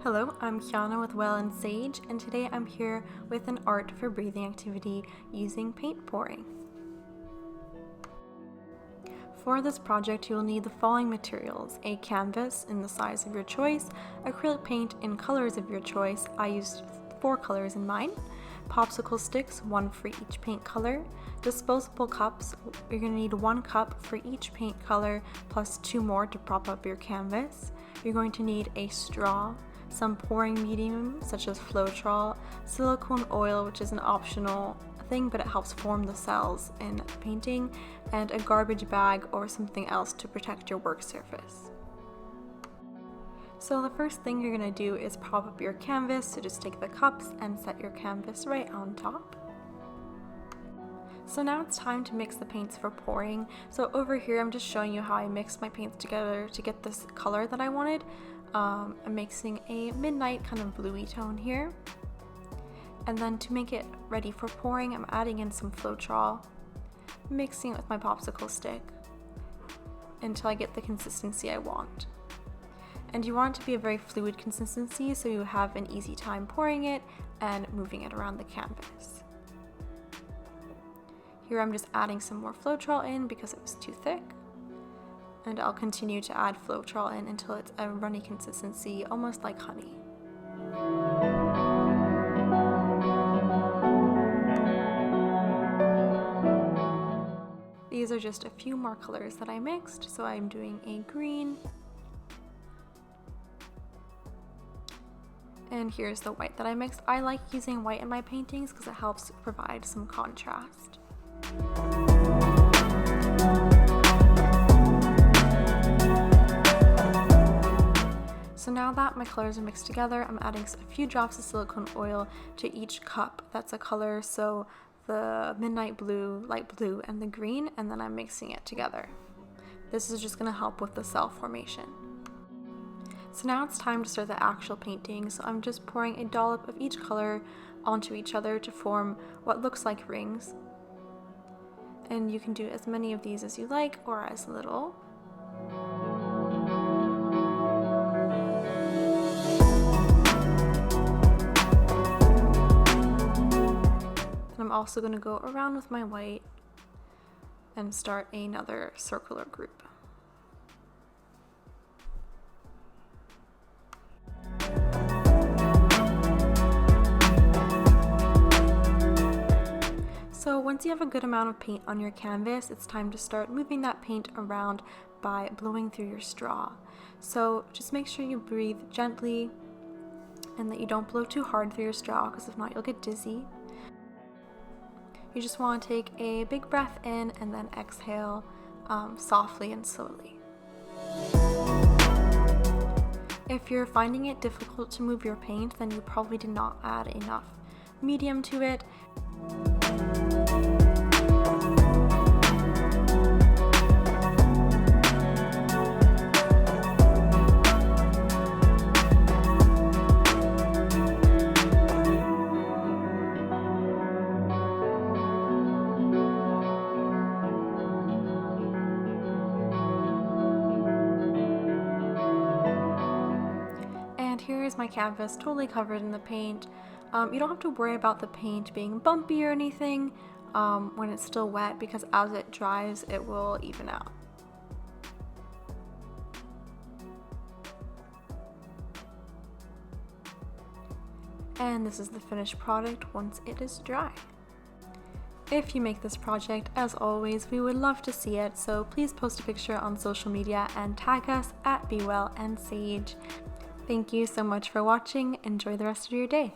Hello, I'm Kiana with Well and Sage, and today I'm here with an art for breathing activity using paint pouring. For this project, you will need the following materials: a canvas in the size of your choice, acrylic paint in colors of your choice. I used 4 colors in mine, popsicle sticks, 1 for each paint color, disposable cups. You're going to need 1 cup for each paint color plus 2 more to prop up your canvas. You're going to need a straw, some pouring medium such as Floetrol, silicone oil, which is an optional thing but it helps form the cells in painting, and a garbage bag or something else to protect your work surface. So the first thing you're going to do is prop up your canvas, so just take the cups and set your canvas right on top. So now it's time to mix the paints for pouring. So over here I'm just showing you how I mixed my paints together to get this color that I wanted. I'm mixing a midnight kind of bluey tone here. And then to make it ready for pouring, I'm adding in some Floetrol, mixing it with my popsicle stick until I get the consistency I want. And you want it to be a very fluid consistency so you have an easy time pouring it and moving it around the canvas. Here I'm just adding some more Floetrol in because it was too thick. And I'll continue to add Floetrol in until it's a runny consistency, almost like honey. These are just a few more colors that I mixed, so I'm doing a green. And here's the white that I mixed. I like using white in my paintings because it helps provide some contrast. So now that my colors are mixed together, I'm adding a few drops of silicone oil to each cup that's a color, so the midnight blue, light blue, and the green, and then I'm mixing it together. This is just going to help with the cell formation. So now it's time to start the actual painting, so I'm just pouring a dollop of each color onto each other to form what looks like rings. And you can do as many of these as you like, or as little. I'm also going to go around with my white and start another circular group. So once you have a good amount of paint on your canvas, it's time to start moving that paint around by blowing through your straw. So just make sure you breathe gently and that you don't blow too hard through your straw, because if not you'll get dizzy. You just want to take a big breath in and then exhale softly and slowly. If you're finding it difficult to move your paint, then you probably did not add enough medium to it. Here is my canvas totally covered in the paint. You don't have to worry about the paint being bumpy or anything when it's still wet, because as it dries it will even out. And this is the finished product once it is dry. If you make this project, as always, we would love to see it, so please post a picture on social media and tag us at BeWellAndSage. Thank you so much for watching. Enjoy the rest of your day.